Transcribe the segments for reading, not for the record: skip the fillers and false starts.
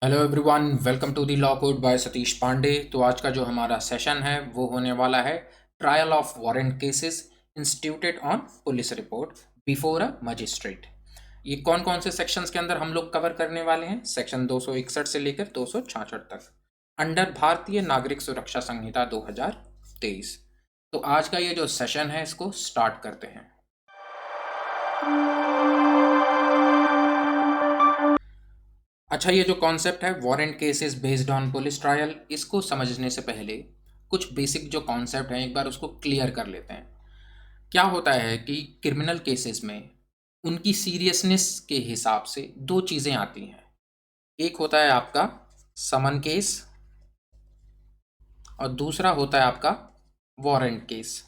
Hello everyone, welcome to the law code by Satish Pandey. तो आज का जो हमारा सेशन है वो होने वाला है trial of warrant cases instituted on police report before a magistrate. ये कौन कौन से सेक्शंस के अंदर हम लोग कवर करने वाले हैं? सेक्शन 261 से लेकर 266 तक अंडर भारतीय नागरिक सुरक्षा संहिता 2023। तो आज का ये जो सेशन है इसको स्टार्ट करते हैं। अच्छा, ये जो कॉन्सेप्ट है warrant cases based on police trial, इसको समझने से पहले कुछ बेसिक जो कॉन्सेप्ट हैं एक बार उसको क्लियर कर लेते हैं। क्या होता है कि क्रिमिनल केसेस में उनकी सीरियसनेस के हिसाब से दो चीज़ें आती हैं। एक होता है आपका समन केस और दूसरा होता है आपका वारंट केस।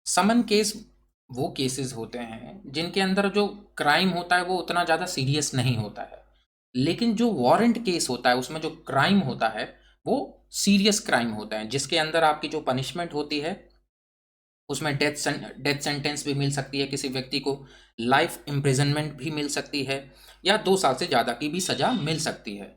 समन केस वो केसेस होते हैं जिनके अंदर जो क्राइम होता है वो उतना ज़्यादा सीरियस नहीं होता है, लेकिन जो वारंट केस होता है उसमें जो क्राइम होता है वो सीरियस क्राइम होता है, जिसके अंदर आपकी जो पनिशमेंट होती है उसमें डेथ सेंटेंस भी मिल सकती है, किसी व्यक्ति को लाइफ इम्प्रिजनमेंट भी मिल सकती है या 2 साल से ज़्यादा की भी सज़ा मिल सकती है।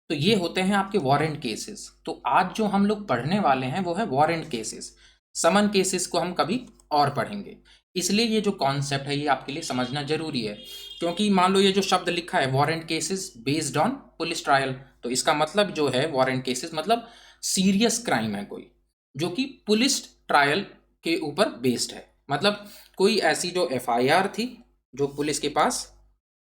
तो ये होते हैं आपके वारंट केसेस। तो आज जो हम लोग पढ़ने वाले हैं वो है वारंट केसेस। समन केसेस को हम कभी और पढ़ेंगे, इसलिए ये जो कॉन्सेप्ट है ये आपके लिए समझना जरूरी है। क्योंकि मान लो ये जो शब्द लिखा है warrant cases based on police trial, तो इसका मतलब जो है वारंट केसेस मतलब सीरियस क्राइम है कोई जो कि पुलिस ट्रायल के ऊपर बेस्ड है। मतलब कोई ऐसी जो एफआईआर थी जो पुलिस के पास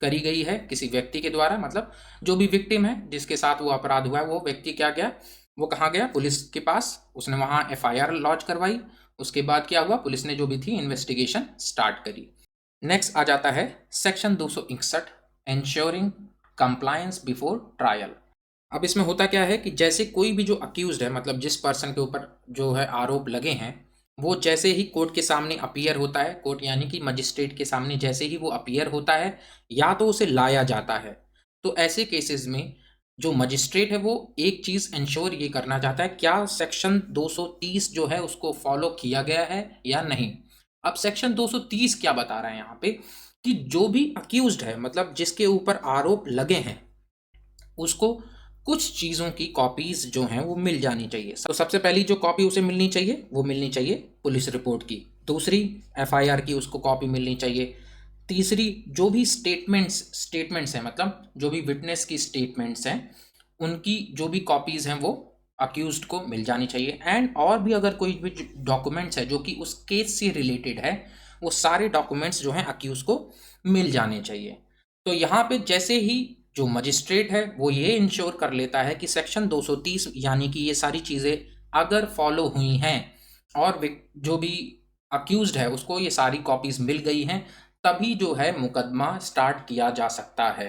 करी गई है किसी व्यक्ति के द्वारा, मतलब जो भी विक्टिम है जिसके साथ वो अपराध हुआ है वो व्यक्ति क्या गया, वो कहाँ गया, पुलिस के पास, उसने वहाँ एफआईआर लॉन्च करवाई। उसके बाद क्या हुआ, पुलिस ने जो भी थी इन्वेस्टिगेशन स्टार्ट करी। नेक्स्ट आ जाता है section 261 ensuring compliance before trial. अब इसमें होता क्या है कि जैसे कोई भी जो अक्यूज्ड है, मतलब जिस पर्सन के ऊपर जो है आरोप लगे हैं, वो जैसे ही कोर्ट के सामने अपीयर होता है, कोर्ट यानी कि मजिस्ट्रेट के सामने जैसे ही वो अपीयर होता है या तो उसे लाया जाता है, तो ऐसे केसेस में जो मजिस्ट्रेट है वो एक चीज़ इंश्योर ये करना चाहता है क्या सेक्शन 230 जो है उसको फॉलो किया गया है या नहीं। अब सेक्शन 230 क्या बता रहा है यहाँ पे कि जो भी अक्यूज्ड है, मतलब जिसके ऊपर आरोप लगे हैं, उसको कुछ चीज़ों की कॉपीज जो हैं वो मिल जानी चाहिए। तो सबसे पहली जो कॉपी उसे मिलनी चाहिए वो मिलनी चाहिए पुलिस रिपोर्ट की। दूसरी एफआईआर की उसको कॉपी मिलनी चाहिए। तीसरी जो भी स्टेटमेंट्स हैं, मतलब जो भी विटनेस की स्टेटमेंट्स हैं उनकी जो भी कॉपीज़ हैं वो अक्यूज्ड को मिल जानी चाहिए। एंड और भी अगर कोई भी डॉक्यूमेंट्स है जो कि उस केस से रिलेटेड है, वो सारे डॉक्यूमेंट्स जो हैं अक्यूज को मिल जाने चाहिए। तो यहाँ पे जैसे ही जो मजिस्ट्रेट है वो ये इंश्योर कर लेता है कि सेक्शन 230 यानी कि ये सारी चीज़ें अगर फॉलो हुई हैं और जो भी अक्यूज्ड है उसको ये सारी कॉपीज मिल गई हैं, तभी जो है मुकदमा स्टार्ट किया जा सकता है।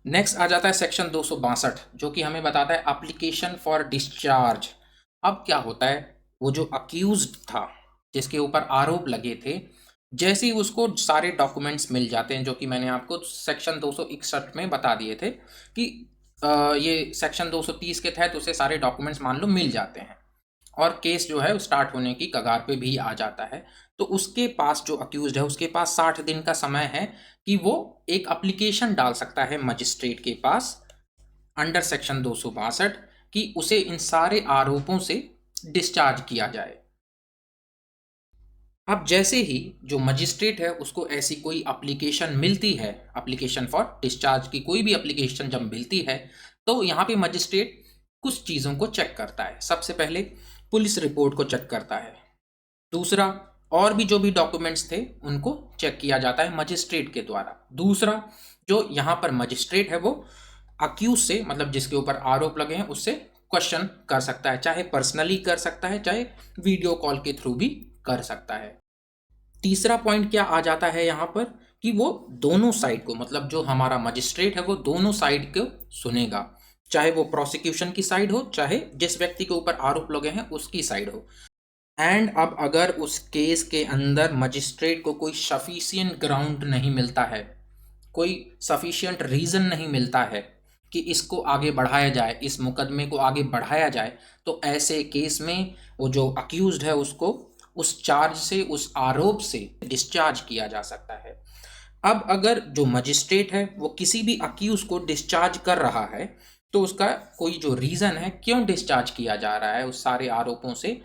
नेक्स्ट आ जाता है सेक्शन 262 जो कि हमें बताता है एप्लीकेशन फॉर डिस्चार्ज। अब क्या होता है, वो जो अक्यूज्ड था जिसके ऊपर आरोप लगे थे, जैसे ही उसको सारे डॉक्यूमेंट्स मिल जाते हैं जो कि मैंने आपको सेक्शन 261 में बता दिए थे कि ये सेक्शन 230 के तहत उसे सारे डॉक्यूमेंट्स मान लो मिल जाते हैं और केस जो है स्टार्ट होने की कगार पे भी आ जाता है, तो उसके पास जो अक्यूज्ड है उसके पास 60 दिन का समय है कि वो एक एप्लीकेशन डाल सकता है मजिस्ट्रेट के पास अंडर सेक्शन 262 कि उसे इन सारे आरोपों से डिस्चार्ज किया जाए। अब जैसे ही जो मजिस्ट्रेट है उसको ऐसी कोई एप्लीकेशन मिलती है, एप्लीकेशन फॉर डिस्चार्ज की कोई भी एप्लीकेशन जब मिलती है, तो यहाँ पे मजिस्ट्रेट कुछ चीज़ों को चेक करता है। सबसे पहले पुलिस रिपोर्ट को चेक करता है। दूसरा, और भी जो भी डॉक्यूमेंट्स थे उनको चेक किया जाता है मजिस्ट्रेट के द्वारा। दूसरा, जो यहाँ पर मजिस्ट्रेट है वो अक्यूज से, मतलब जिसके ऊपर आरोप लगे हैं, उससे क्वेश्चन कर सकता है, चाहे पर्सनली कर सकता है चाहे वीडियो कॉल के थ्रू भी कर सकता है। तीसरा पॉइंट क्या आ जाता है यहाँ पर कि वो दोनों साइड को, मतलब जो हमारा मजिस्ट्रेट है वो दोनों साइड को सुनेगा, चाहे वो प्रोसिक्यूशन की साइड हो चाहे जिस व्यक्ति के ऊपर आरोप लगे हैं उसकी साइड हो। एंड अब अगर उस केस के अंदर मजिस्ट्रेट को कोई सफिशिएंट ग्राउंड नहीं मिलता है, कोई सफिशिएंट रीज़न नहीं मिलता है कि इसको आगे बढ़ाया जाए, इस मुकदमे को आगे बढ़ाया जाए, तो ऐसे केस में वो जो अक्यूज्ड है उसको उस चार्ज से, उस आरोप से डिस्चार्ज किया जा सकता है। अब अगर जो मजिस्ट्रेट है वो किसी भी अक्यूज को डिस्चार्ज कर रहा है, तो उसका कोई जो रीज़न है क्यों डिस्चार्ज किया जा रहा है उस सारे आरोपों से,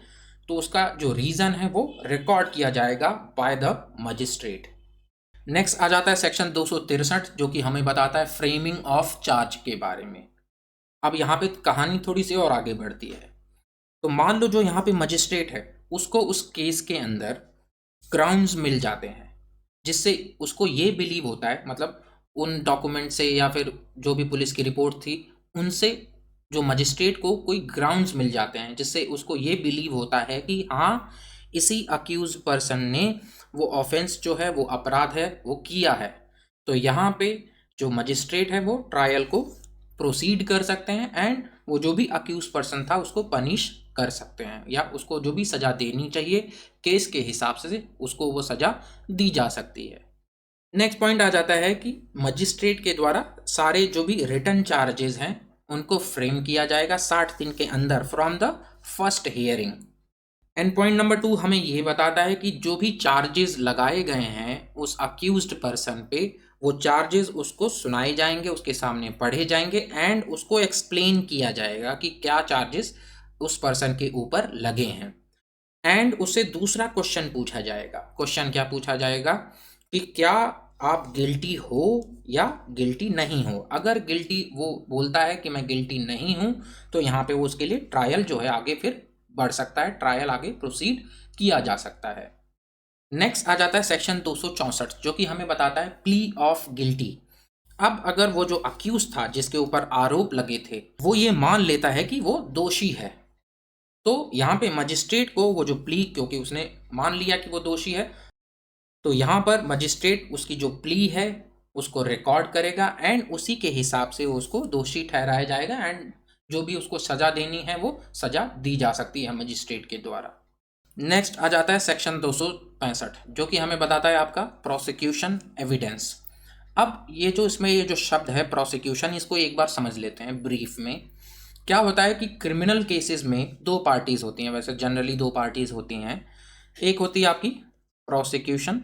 तो उसका जो रीज़न है वो रिकॉर्ड किया जाएगा बाय द मजिस्ट्रेट। नेक्स्ट आ जाता है सेक्शन 263, जो कि हमें बताता है फ्रेमिंग ऑफ चार्ज के बारे में। अब यहाँ पे कहानी थोड़ी सी और आगे बढ़ती है। तो मान लो जो यहाँ पे मजिस्ट्रेट है उसको उस केस के अंदर ग्राउंड्स मिल जाते हैं, जिससे उसको ये बिलीव होता है, मतलब उन डॉक्यूमेंट से या फिर जो भी पुलिस की रिपोर्ट थी उनसे जो मजिस्ट्रेट को कोई ग्राउंड्स मिल जाते हैं, जिससे उसको ये बिलीव होता है कि हाँ, इसी अक्यूज पर्सन ने वो ऑफेंस जो है, वो अपराध है, वो किया है। तो यहाँ पे जो मजिस्ट्रेट है वो ट्रायल को प्रोसीड कर सकते हैं एंड वो जो भी अक्यूज पर्सन था उसको पनिश कर सकते हैं, या उसको जो भी सज़ा देनी चाहिए केस के हिसाब से उसको वो सज़ा दी जा सकती है। नेक्स्ट पॉइंट आ जाता है कि मजिस्ट्रेट के द्वारा सारे जो भी रिटर्न चार्जेस हैं उनको फ्रेम किया जाएगा 60 दिन के अंदर from the first hearing. And point number 2 हमें ये बताता है कि जो भी चार्जेस लगाए गए हैं उस अक्यूज्ड पर्सन पे, वो चार्जेस उसको सुनाए जाएंगे, उसके सामने पढ़े जाएंगे एंड उसको एक्सप्लेन किया जाएगा कि क्या चार्जेस उस पर्सन के ऊपर लगे हैं। एंड उससे दूसरा क्वेश्चन पूछा जाएगा। क्वेश्चन क्या पूछा जाएगा कि क्या आप गिल्टी हो या गिल्टी नहीं हो। अगर गिल्टी वो बोलता है कि मैं गिल्टी नहीं हूं, तो यहाँ पे वो उसके लिए ट्रायल जो है आगे फिर बढ़ सकता है, ट्रायल आगे प्रोसीड किया जा सकता है। नेक्स्ट आ जाता है सेक्शन 264, जो कि हमें बताता है प्ली ऑफ गिल्टी। अब अगर वो जो अक्यूज था जिसके ऊपर आरोप लगे थे वो ये मान लेता है कि वो दोषी है, तो यहाँ पे मजिस्ट्रेट को वो जो प्ली, क्योंकि उसने मान लिया कि वो दोषी है, तो यहाँ पर मजिस्ट्रेट उसकी जो प्ली है उसको रिकॉर्ड करेगा एंड उसी के हिसाब से उसको दोषी ठहराया जाएगा एंड जो भी उसको सज़ा देनी है वो सज़ा दी जा सकती है मजिस्ट्रेट के द्वारा। नेक्स्ट आ जाता है सेक्शन 265, जो कि हमें बताता है आपका प्रोसिक्यूशन एविडेंस। अब ये जो इसमें ये जो शब्द है प्रोसिक्यूशन, इसको एक बार समझ लेते हैं ब्रीफ में। क्या होता है कि क्रिमिनल केसेस में दो पार्टीज होती हैं, वैसे जनरली दो पार्टीज होती हैं। एक होती है आपकी प्रोसिक्यूशन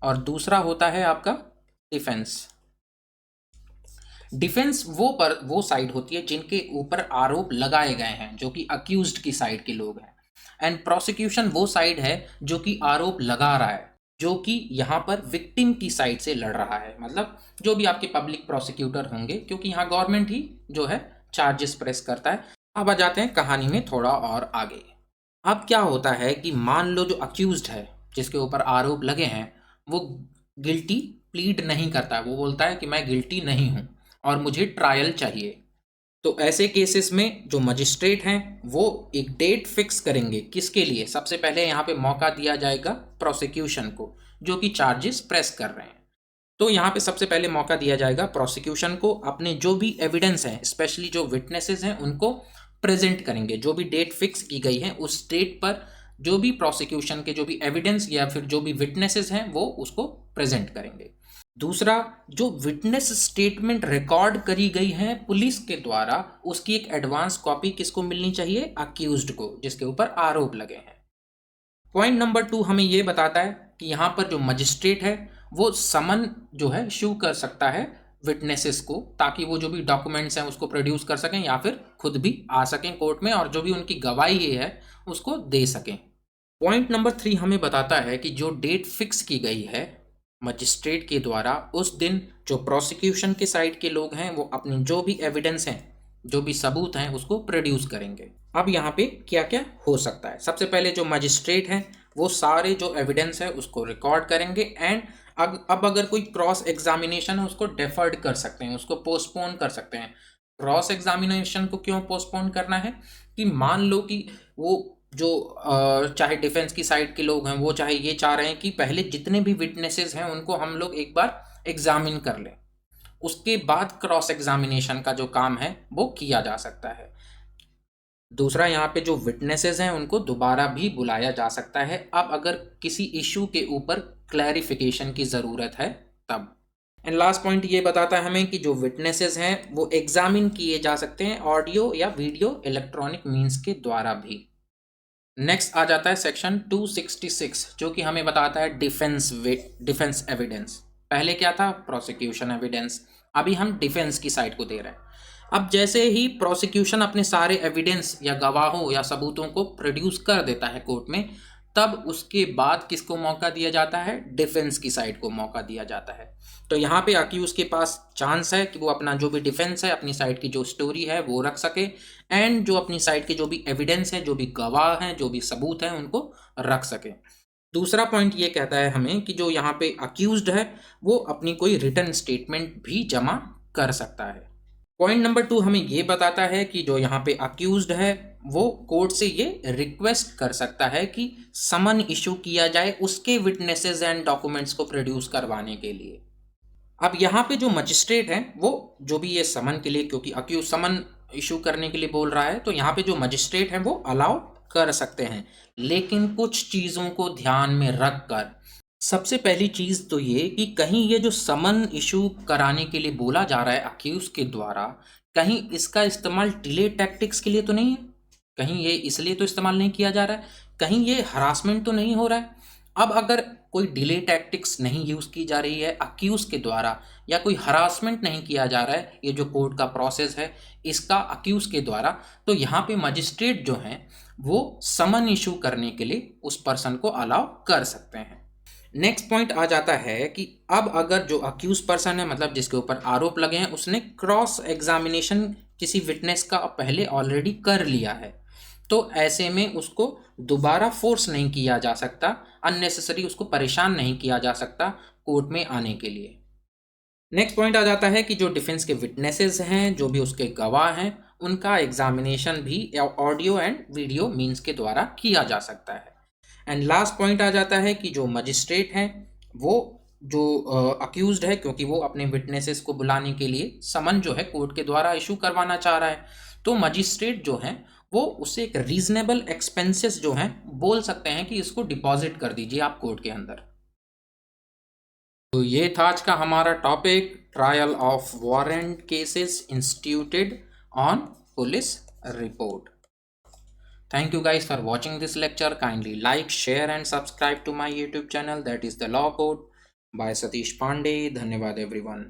और दूसरा होता है आपका डिफेंस। डिफेंस वो साइड होती है जिनके ऊपर आरोप लगाए गए हैं, जो कि अक्यूज्ड की साइड के लोग हैं। एंड प्रोसिक्यूशन वो साइड है जो कि आरोप लगा रहा है, जो कि यहाँ पर विक्टिम की साइड से लड़ रहा है, मतलब जो भी आपके पब्लिक प्रोसिक्यूटर होंगे, क्योंकि यहाँ गवर्नमेंट ही जो है चार्जेस प्रेस करता है। अब आ जाते हैं कहानी में थोड़ा और आगे। अब क्या होता है कि मान लो जो अक्यूज्ड है जिसके ऊपर आरोप लगे हैं वो गिल्टी प्लीड नहीं करता है, वो बोलता है कि मैं गिल्टी नहीं हूँ और मुझे ट्रायल चाहिए। तो ऐसे केसेस में जो मजिस्ट्रेट हैं वो एक डेट फिक्स करेंगे, किसके लिए? सबसे पहले यहाँ पे मौका दिया जाएगा प्रोसिक्यूशन को, जो कि चार्जेस प्रेस कर रहे हैं। तो यहाँ पे सबसे पहले मौका दिया जाएगा प्रोसिक्यूशन को, अपने जो भी एविडेंस हैं, स्पेशली जो विटनेसेस हैं, उनको प्रेजेंट करेंगे। जो भी डेट फिक्स की गई है उस डेट पर जो भी प्रोसिक्यूशन के जो भी एविडेंस या फिर जो भी विटनेसेस हैं वो उसको प्रेजेंट करेंगे। दूसरा, जो विटनेस स्टेटमेंट रिकॉर्ड करी गई है पुलिस के द्वारा, उसकी एक एडवांस कॉपी किसको मिलनी चाहिए? अक्यूज्ड को, जिसके ऊपर आरोप लगे हैं। पॉइंट नंबर 2 हमें यह बताता है कि यहाँ पर जो मजिस्ट्रेट है वो समन जो है इशू कर सकता है विटनेसेस को, ताकि वो जो भी डॉक्यूमेंट्स हैं उसको प्रोड्यूस कर सकें या फिर खुद भी आ सकें कोर्ट में और जो भी उनकी गवाही है उसको दे सकें। पॉइंट नंबर 3 हमें बताता है कि जो डेट फिक्स की गई है मजिस्ट्रेट के द्वारा, उस दिन जो प्रोसिक्यूशन के साइड के लोग हैं वो अपनी जो भी एविडेंस हैं, जो भी सबूत हैं, उसको प्रोड्यूस करेंगे। अब यहाँ पे क्या क्या हो सकता है? सबसे पहले जो मजिस्ट्रेट हैं वो सारे जो एविडेंस है उसको रिकॉर्ड करेंगे एंड अब अगर कोई क्रॉस एग्जामिनेशन है उसको डेफर्ड कर सकते हैं, उसको पोस्टपोन कर सकते हैं। क्रॉस एग्जामिनेशन को क्यों पोस्टपोन करना है? कि मान लो कि वो जो चाहे डिफेंस की साइड के लोग हैं वो चाहे ये चाह रहे हैं कि पहले जितने भी विटनेसेस हैं उनको हम लोग एक बार एग्जामिन कर लें, उसके बाद क्रॉस एग्जामिनेशन का जो काम है वो किया जा सकता है। दूसरा, यहाँ पे जो विटनेसेस हैं उनको दोबारा भी बुलाया जा सकता है, अब अगर किसी इशू के ऊपर क्लैरिफिकेशन की ज़रूरत है तब। एंड लास्ट पॉइंट ये बताता है हमें कि जो विटनेसेस हैं वो एग्जामिन किए जा सकते हैं ऑडियो या वीडियो इलेक्ट्रॉनिक मीन्स के द्वारा भी। नेक्स्ट आ जाता है सेक्शन 266 जो कि हमें बताता है डिफेंस एविडेंस। पहले क्या था? Prosecution evidence. अभी हम डिफेंस की साइड को दे रहे हैं। अब जैसे ही प्रोसिक्यूशन अपने सारे एविडेंस या गवाहों या सबूतों को प्रोड्यूस कर देता है कोर्ट में, तब उसके बाद किसको मौका दिया जाता है? डिफेंस की साइड को मौका दिया जाता है। तो यहाँ पे अक्यूज के पास चांस है कि वो अपना जो भी डिफेंस है, अपनी साइड की जो स्टोरी है वो रख सके, एंड जो अपनी साइड के जो भी एविडेंस है, जो भी गवाह हैं, जो भी सबूत हैं, उनको रख सके। दूसरा पॉइंट ये कहता है हमें कि जो यहाँ पे अक्यूज्ड है वो अपनी कोई रिटर्न स्टेटमेंट भी जमा कर सकता है। पॉइंट नंबर 2 हमें ये बताता है कि जो यहाँ पे अक्यूज्ड है वो कोर्ट से ये रिक्वेस्ट कर सकता है कि समन इशू किया जाए उसके विटनेसेस एंड डॉक्यूमेंट्स को प्रोड्यूस करवाने के लिए। अब यहाँ पे जो मजिस्ट्रेट हैं वो जो भी ये समन के लिए, क्योंकि अक्यूज समन इशू करने के लिए बोल रहा है, तो यहाँ पे जो मजिस्ट्रेट हैं वो अलाउ कर सकते हैं, लेकिन कुछ चीज़ों को ध्यान में रख कर। सबसे पहली चीज़ तो ये कि कहीं ये जो समन इशू कराने के लिए बोला जा रहा है अक्यूज के द्वारा, कहीं इसका इस्तेमाल डिले टैक्टिक्स के लिए तो नहीं है? कहीं ये इसलिए तो इस्तेमाल नहीं किया जा रहा है? कहीं ये हरासमेंट तो नहीं हो रहा है? अब अगर कोई डिले टैक्टिक्स नहीं यूज़ की जा रही है अक्यूज के द्वारा, या कोई हरासमेंट नहीं किया जा रहा है, ये जो कोर्ट का प्रोसेस है इसका अक्यूज के द्वारा, तो यहाँ पे मजिस्ट्रेट जो हैं वो समन इशू करने के लिए उस पर्सन को अलाउ कर सकते हैं। नेक्स्ट पॉइंट आ जाता है कि अब अगर जो अक्यूज पर्सन है, मतलब जिसके ऊपर आरोप लगे हैं, उसने क्रॉस एग्जामिनेशन किसी विटनेस का पहले ऑलरेडी कर लिया है, तो ऐसे में उसको दोबारा फोर्स नहीं किया जा सकता, अननेसेसरी उसको परेशान नहीं किया जा सकता कोर्ट में आने के लिए। नेक्स्ट पॉइंट आ जाता है कि जो डिफेंस के विटनेसेस हैं, जो भी उसके गवाह हैं, उनका एग्जामिनेशन भी ऑडियो एंड वीडियो मीन्स के द्वारा किया जा सकता है। एंड लास्ट पॉइंट आ जाता है कि जो मजिस्ट्रेट हैं वो जो अक्यूज्ड है, क्योंकि वो अपने विटनेसेस को बुलाने के लिए समन जो है कोर्ट के द्वारा इशू करवाना चाह रहा है, तो मजिस्ट्रेट जो हैं वो उससे एक रीजनेबल एक्सपेंसेस जो हैं बोल सकते हैं कि इसको डिपॉजिट कर दीजिए आप कोर्ट के अंदर। तो ये था आज का हमारा topic, trial of warrant cases instituted on police report. Thank you guys for watching this lecture. Kindly like, share and subscribe to my YouTube channel, that is the Law Code by Satish Pandey. धन्यवाद everyone.